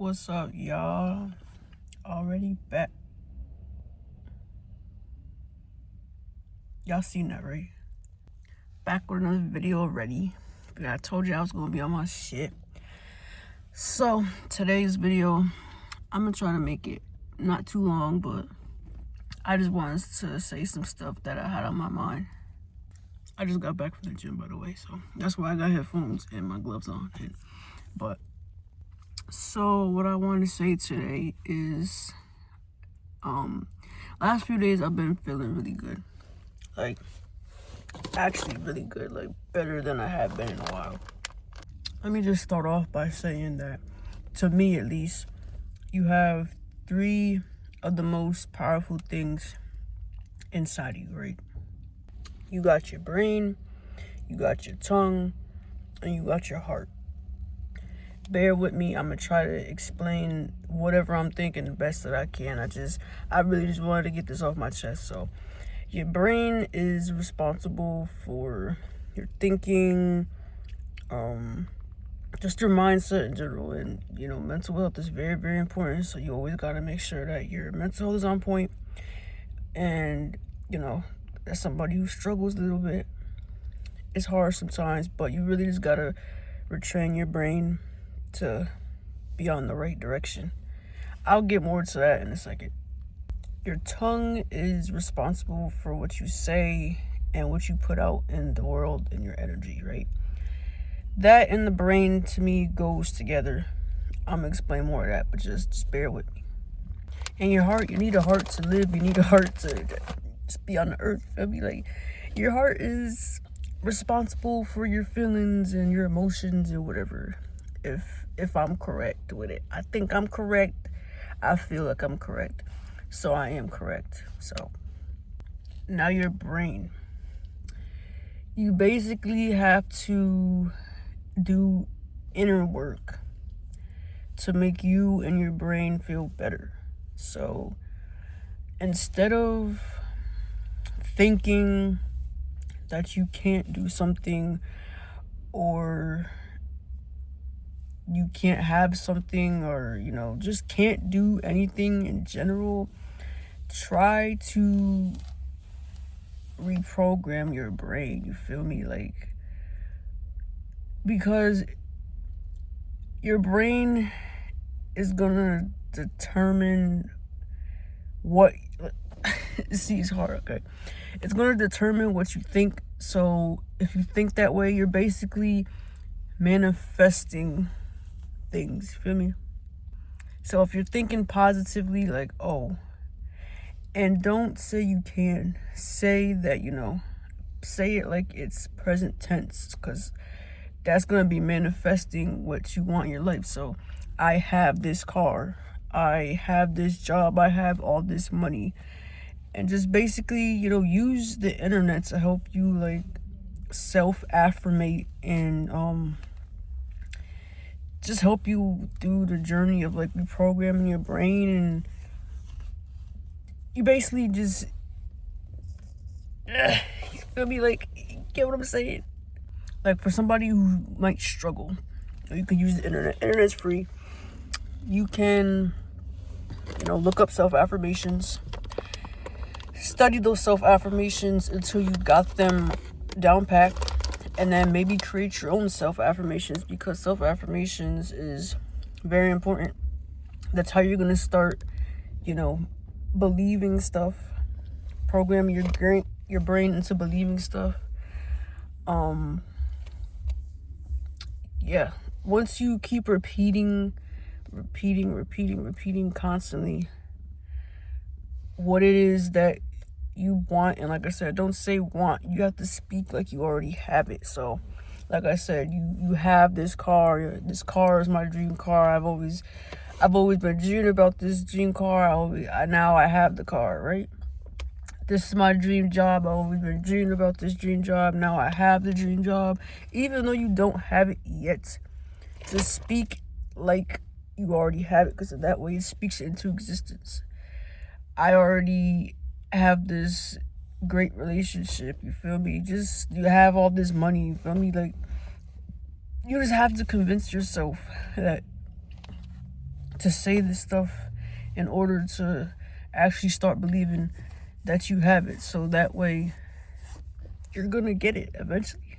What's up, y'all? Already back. Y'all seen that, right? Back with another video already. I told you I was gonna be on my shit. So, today's video, I'm gonna try to make it not too long, but I just wanted to say some stuff that I had on my mind. I just got back from the gym, by the way, so that's why I got headphones and my gloves on. So what I want to say today is, last few days I've been feeling really good. Like, actually really good, like better than I have been in a while. Let me just start off by saying that, to me at least, you have three of the most powerful things inside of you, right? You got your brain, you got your tongue, and you got your heart. Bear with me, I'm gonna try to explain whatever I'm thinking the best that I can. I really just wanted to get this off my chest. So your brain is responsible for your thinking, just your mindset in general. And mental health is very, very important, so you always got to make sure that your mental health is on point. And as somebody who struggles a little bit, it's hard sometimes, but you really just got to retrain your brain to be on the right direction. I'll get more to that in a second. Your tongue is responsible for what you say and what you put out in the world and your energy, right? That and the brain, to me, goes together. I'm gonna explain more of that, but just bear with me. And your heart, you need a heart to live. You need a heart to just be on the earth. Feel me? Like, your heart is responsible for your feelings and your emotions and whatever. If I'm correct with it, I think I'm correct. I feel like I'm correct, so I am correct. So now your brain, you basically have to do inner work to make you and your brain feel better. So instead of thinking that you can't do something, or you can't have something, or just can't do anything in general, try to reprogram your brain. You feel me? Like, because your brain is gonna determine what see, it's hard, okay? It's gonna determine what you think. So if you think that way, you're basically manifesting things. Feel me? So if you're thinking positively, like, oh, and don't say you can, say that, say it like it's present tense, because that's going to be manifesting what you want in your life. So I have this car, I have this job, I have all this money. And just basically, use the internet to help you, like, self-affirmate and just help you through the journey of, like, reprogramming your brain. And you basically just you feel me? Like, get what I'm saying? Like, for somebody who might struggle, you can use the internet. Internet's free. You can look up self-affirmations, study those self-affirmations until you got them down packed, and then maybe create your own self-affirmations, because self-affirmations is very important. That's how you're going to start, believing stuff, programming your brain into believing stuff. Yeah, once you keep repeating constantly what it is that you want. And like I said, don't say want, you have to speak like you already have it. So like I said, you have this car. This car is my dream car. I've always been dreaming about this dream car. Now I have the car, right? This is my dream job. I've always been dreaming about this dream job. Now I have the dream job. Even though you don't have it yet, just speak like you already have it, because that way it speaks it into existence. I already have this great relationship, you feel me? You have all this money, you feel me? Like, you just have to convince yourself that to say this stuff in order to actually start believing that you have it. So that way you're gonna get it eventually.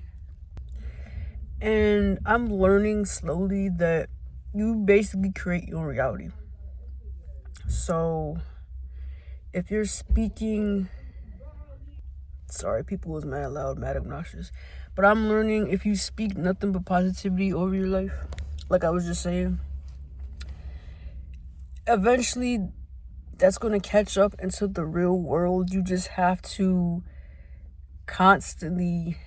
And I'm learning slowly that you basically create your own reality. So if you're speaking, sorry, people was mad loud, mad obnoxious, but I'm learning if you speak nothing but positivity over your life, like I was just saying, eventually that's going to catch up into the real world. You just have to constantly,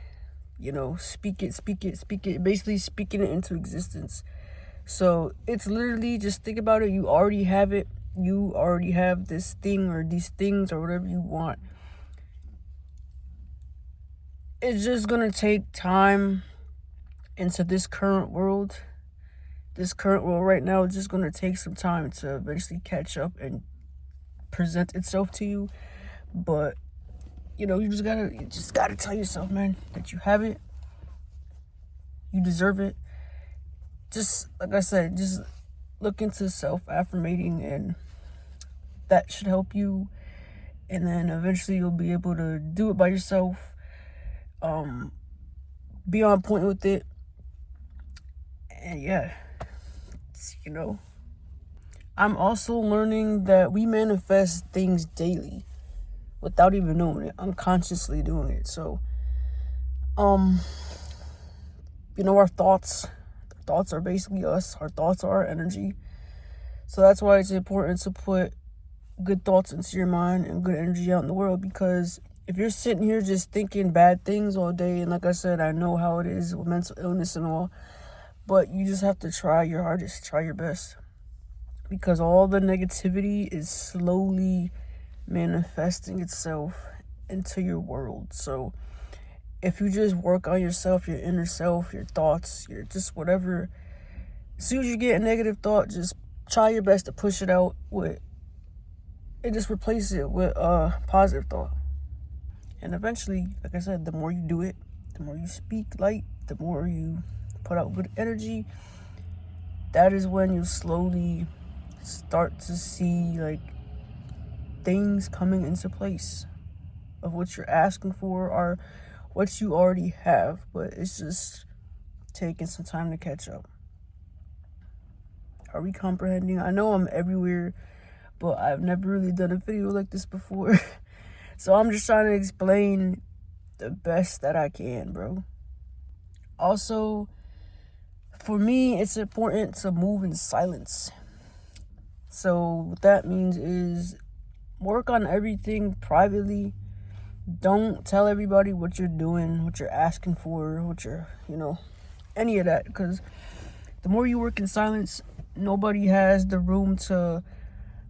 speak it, basically speaking it into existence. So it's literally, just think about it, you already have it. You already have this thing or these things or whatever you want. It's just gonna take time into this current world. This current world right now is just gonna take some time to eventually catch up and present itself to you. But you just gotta tell yourself, man, that you have it. You deserve it. Just like I said, just look into self-affirmating, and that should help you. And then eventually you'll be able to do it by yourself. Be on point with it. And yeah, I'm also learning that we manifest things daily without even knowing it, unconsciously doing it. So, our thoughts are basically us. Our thoughts are our energy. So that's why it's important to put good thoughts into your mind and good energy out in the world, because if you're sitting here just thinking bad things all day, and like I said, I know how it is with mental illness and all, but you just have to try your hardest, try your best, because all the negativity is slowly manifesting itself into your world. So if you just work on yourself, your inner self, your thoughts, your just whatever, as soon as you get a negative thought, just try your best to push it out with, and just replace it with a positive thought. And eventually, like I said, the more you do it, the more you speak light, the more you put out good energy, that is when you slowly start to see like things coming into place of what you're asking for or what you already have, but it's just taking some time to catch up. Are we comprehending? I know I'm everywhere, but I've never really done a video like this before. So I'm just trying to explain the best that I can, bro. Also, for me, it's important to move in silence. So what that means is work on everything privately. Don't tell everybody what you're doing, what you're asking for, what you're, any of that. Because the more you work in silence, nobody has the room to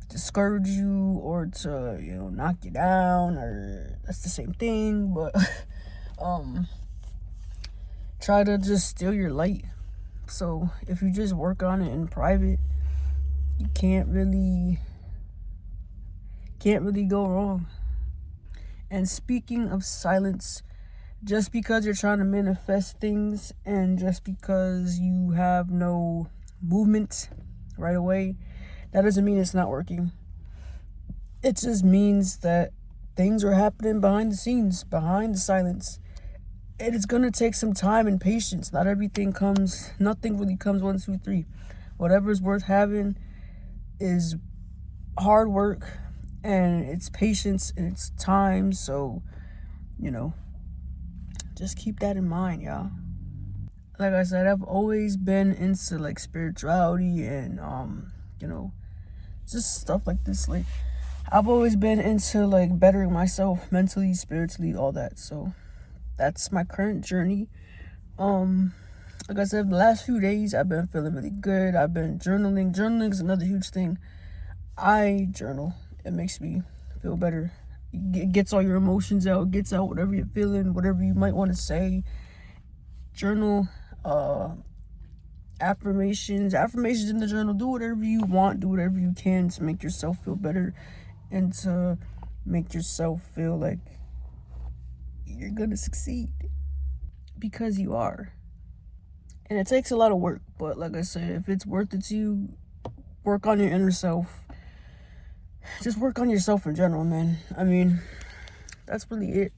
discourage you or to, knock you down, or that's the same thing, but try to just steal your light. So if you just work on it in private, you can't really go wrong. And speaking of silence, just because you're trying to manifest things and just because you have no movement right away, that doesn't mean it's not working. It just means that things are happening behind the scenes, behind the silence. And it's going to take some time and patience. Nothing really comes 1, 2, 3. Whatever's worth having is hard work, and it's patience, and it's time. So, just keep that in mind, y'all. Like I said, I've always been into like spirituality and just stuff like this. Like, I've always been into like bettering myself mentally, spiritually, all that. So that's my current journey. Like I said, the last few days I've been feeling really good. I've been journaling. Journaling is another huge thing. I journal. It makes me feel better. It gets all your emotions out, gets out whatever you're feeling, whatever you might want to say. Journal, affirmations in the journal. Do whatever you want, do whatever you can to make yourself feel better and to make yourself feel like you're gonna succeed, because you are. And it takes a lot of work, but like I said, if it's worth it to you, work on your inner self. Just work on yourself in general, man. I mean, that's really it.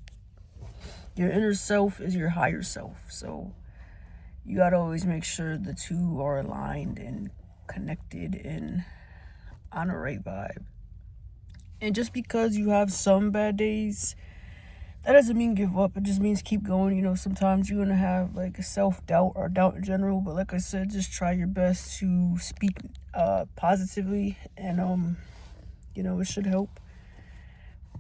Your inner self is your higher self. So you gotta always make sure the two are aligned and connected and on a right vibe. And just because you have some bad days, that doesn't mean give up. It just means keep going. You know, sometimes you're gonna have like a self-doubt or doubt in general, but like I said, just try your best to speak positively, and you know, it should help.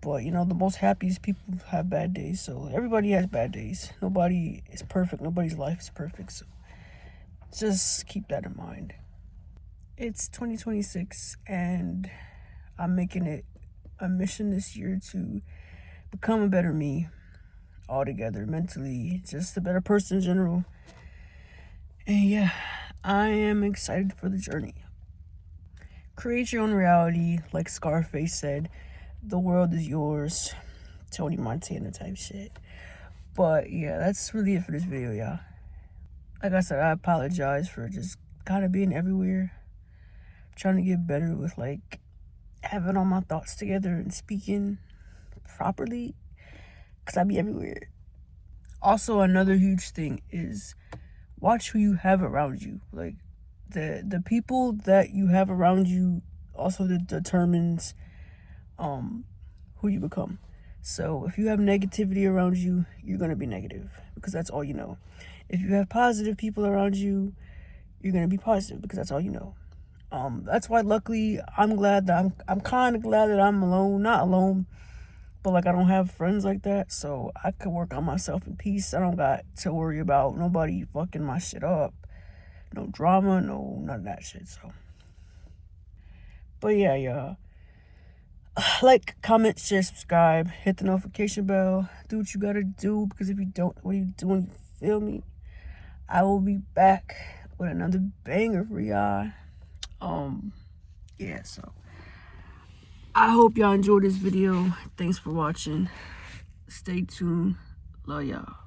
But you know, the most happiest people have bad days, so everybody has bad days. Nobody is perfect. Nobody's life is perfect, so just keep that in mind. It's 2026, and I'm making it a mission this year to become a better me altogether, mentally, just a better person in general. And yeah, I am excited for the journey. Create your own reality, like Scarface said. The world is yours. Tony Montana type shit. But yeah, that's really it for this video, y'all. Like I said, I apologize for just kind of being everywhere. Trying to get better with like having all my thoughts together and speaking properly, because I be everywhere. Also, another huge thing is watch who you have around you. Like the people that you have around you also determines who you become. So if you have negativity around you, you're gonna be negative because that's all you know. If you have positive people around you, you're gonna be positive because that's all you know. That's why luckily I'm glad that I'm kind of glad that I'm alone, not alone, but like I don't have friends like that, so I could work on myself in peace. I don't got to worry about nobody fucking my shit up, no drama, no none of that shit. So, but yeah, y'all. Like, comment, share, subscribe, hit the notification bell, do what you gotta do, because if you don't, what are you doing? You feel me? I will be back with another banger for y'all. Yeah, so I hope y'all enjoyed this video. Thanks for watching. Stay tuned. Love y'all.